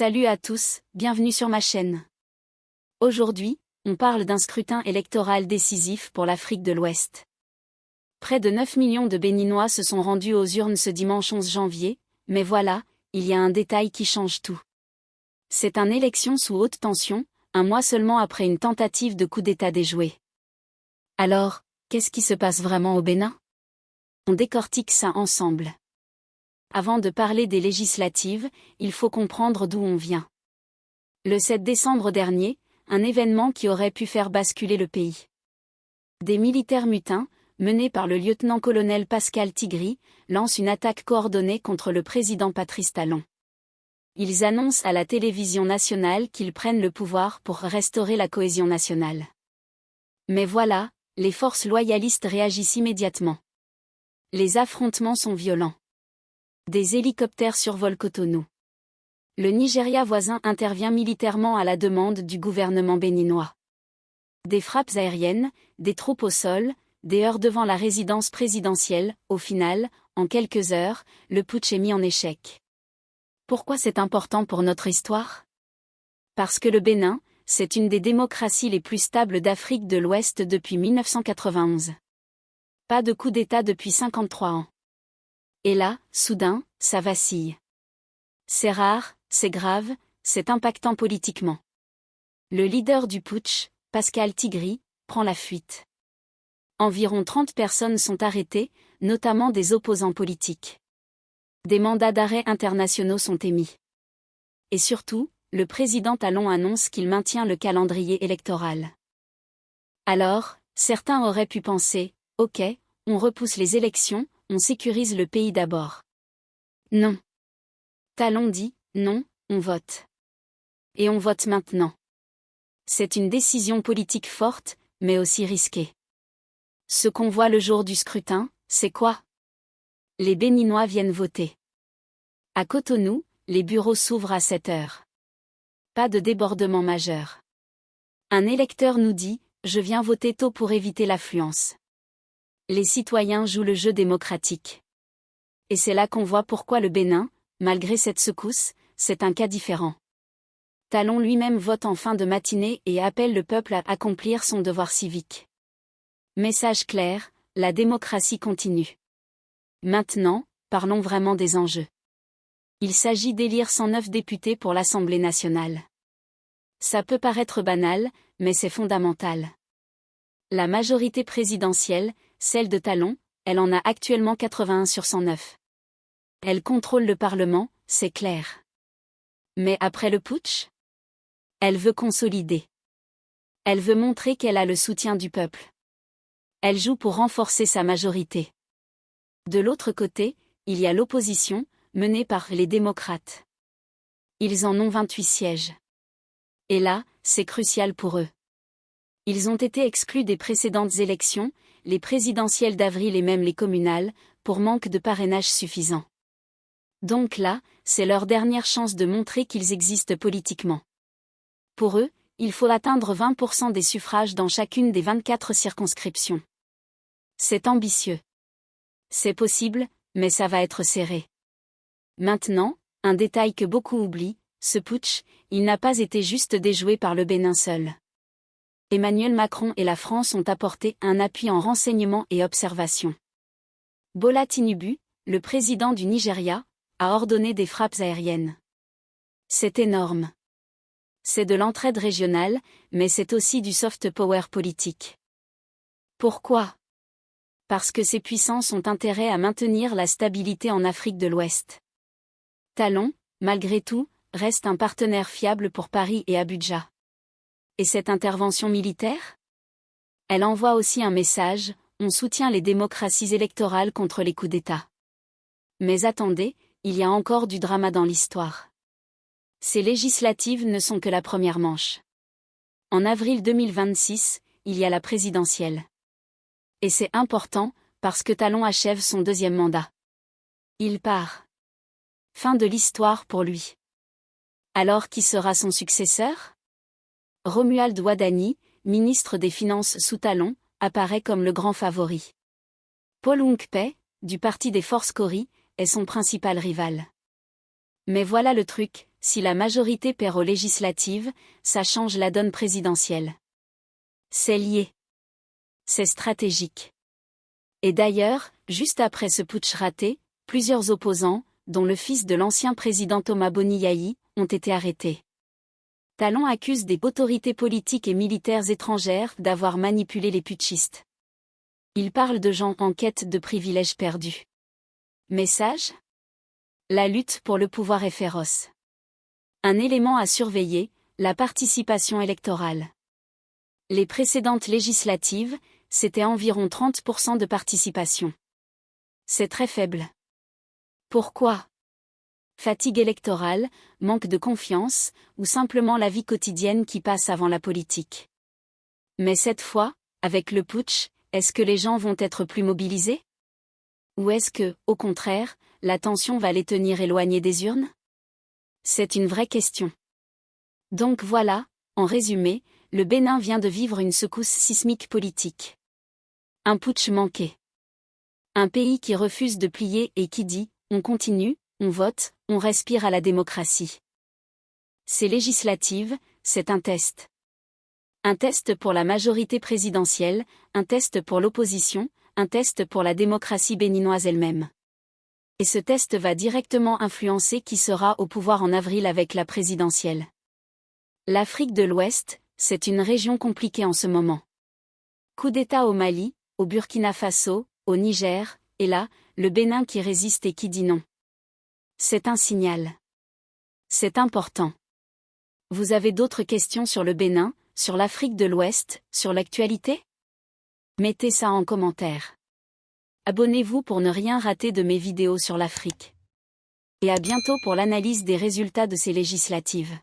Salut à tous, bienvenue sur ma chaîne. Aujourd'hui, on parle d'un scrutin électoral décisif pour l'Afrique de l'Ouest. Près de 9 millions de Béninois se sont rendus aux urnes ce dimanche 11 janvier, mais voilà, il y a un détail qui change tout. C'est une élection sous haute tension, un mois seulement après une tentative de coup d'État déjouée. Alors, qu'est-ce qui se passe vraiment au Bénin? On décortique ça ensemble. Avant de parler des législatives, il faut comprendre d'où on vient. Le 7 décembre dernier, un événement qui aurait pu faire basculer le pays. Des militaires mutins, menés par le lieutenant-colonel Pascal Tigri, lancent une attaque coordonnée contre le président Patrice Talon. Ils annoncent à la télévision nationale qu'ils prennent le pouvoir pour restaurer la cohésion nationale. Mais voilà, les forces loyalistes réagissent immédiatement. Les affrontements sont violents. Des hélicoptères survolent Cotonou. Le Nigeria voisin intervient militairement à la demande du gouvernement béninois. Des frappes aériennes, des troupes au sol, des heurts devant la résidence présidentielle, au final, en quelques heures, le putsch est mis en échec. Pourquoi c'est important pour notre histoire? Parce que le Bénin, c'est une des démocraties les plus stables d'Afrique de l'Ouest depuis 1991. Pas de coup d'État depuis 53 ans. Et là, soudain, ça vacille. C'est rare, c'est grave, c'est impactant politiquement. Le leader du putsch, Pascal Tigri, prend la fuite. Environ 30 personnes sont arrêtées, notamment des opposants politiques. Des mandats d'arrêt internationaux sont émis. Et surtout, le président Talon annonce qu'il maintient le calendrier électoral. Alors, certains auraient pu penser, ok, on repousse les élections, on sécurise le pays d'abord. Non. Talon dit, non, on vote. Et on vote maintenant. C'est une décision politique forte, mais aussi risquée. Ce qu'on voit le jour du scrutin, c'est quoi? Les Béninois viennent voter. À Cotonou, les bureaux s'ouvrent à 7 heures. Pas de débordement majeur. Un électeur nous dit, je viens voter tôt pour éviter l'affluence. Les citoyens jouent le jeu démocratique. Et c'est là qu'on voit pourquoi le Bénin, malgré cette secousse, c'est un cas différent. Talon lui-même vote en fin de matinée et appelle le peuple à accomplir son devoir civique. Message clair, la démocratie continue. Maintenant, parlons vraiment des enjeux. Il s'agit d'élire 109 députés pour l'Assemblée nationale. Ça peut paraître banal, mais c'est fondamental. La majorité présidentielle, celle de Talon, elle en a actuellement 81 sur 109. Elle contrôle le Parlement, c'est clair. Mais après le putsch? Elle veut consolider. Elle veut montrer qu'elle a le soutien du peuple. Elle joue pour renforcer sa majorité. De l'autre côté, il y a l'opposition, menée par les démocrates. Ils en ont 28 sièges. Et là, c'est crucial pour eux. Ils ont été exclus des précédentes élections, les présidentielles d'avril et même les communales, pour manque de parrainage suffisant. Donc là, c'est leur dernière chance de montrer qu'ils existent politiquement. Pour eux, il faut atteindre 20% des suffrages dans chacune des 24 circonscriptions. C'est ambitieux. C'est possible, mais ça va être serré. Maintenant, un détail que beaucoup oublient, ce putsch, il n'a pas été juste déjoué par le Bénin seul. Emmanuel Macron et la France ont apporté un appui en renseignement et observation. Bola Tinubu, le président du Nigeria, a ordonné des frappes aériennes. C'est énorme. C'est de l'entraide régionale, mais c'est aussi du soft power politique. Pourquoi? Parce que ces puissances ont intérêt à maintenir la stabilité en Afrique de l'Ouest. Talon, malgré tout, reste un partenaire fiable pour Paris et Abuja. Et cette intervention militaire? Elle envoie aussi un message, on soutient les démocraties électorales contre les coups d'État. Mais attendez, il y a encore du drama dans l'histoire. Ces législatives ne sont que la première manche. En avril 2026, il y a la présidentielle. Et c'est important, parce que Talon achève son deuxième mandat. Il part. Fin de l'histoire pour lui. Alors qui sera son successeur? Romuald Wadani, ministre des Finances sous Talon, apparaît comme le grand favori. Paul Nkpé, du parti des Forces Cori, est son principal rival. Mais voilà le truc, si la majorité perd aux législatives, ça change la donne présidentielle. C'est lié. C'est stratégique. Et d'ailleurs, juste après ce putsch raté, plusieurs opposants, dont le fils de l'ancien président Thomas Boni Yayi, ont été arrêtés. Talon accuse des autorités politiques et militaires étrangères d'avoir manipulé les putschistes. Il parle de gens en quête de privilèges perdus. Message ? La lutte pour le pouvoir est féroce. Un élément à surveiller, la participation électorale. Les précédentes législatives, c'était environ 30% de participation. C'est très faible. Pourquoi ? Fatigue électorale, manque de confiance, ou simplement la vie quotidienne qui passe avant la politique. Mais cette fois, avec le putsch, est-ce que les gens vont être plus mobilisés ? Ou est-ce que, au contraire, la tension va les tenir éloignés des urnes ? C'est une vraie question. Donc voilà, en résumé, le Bénin vient de vivre une secousse sismique politique. Un putsch manqué. Un pays qui refuse de plier et qui dit « on continue, on vote, on respire à la démocratie ». Ces législatives, c'est un test. Un test pour la majorité présidentielle, un test pour l'opposition, un test pour la démocratie béninoise elle-même. Et ce test va directement influencer qui sera au pouvoir en avril avec la présidentielle. L'Afrique de l'Ouest, c'est une région compliquée en ce moment. Coup d'État au Mali, au Burkina Faso, au Niger, et là, le Bénin qui résiste et qui dit non. C'est un signal. C'est important. Vous avez d'autres questions sur le Bénin, sur l'Afrique de l'Ouest, sur l'actualité ? Mettez ça en commentaire. Abonnez-vous pour ne rien rater de mes vidéos sur l'Afrique. Et à bientôt pour l'analyse des résultats de ces législatives.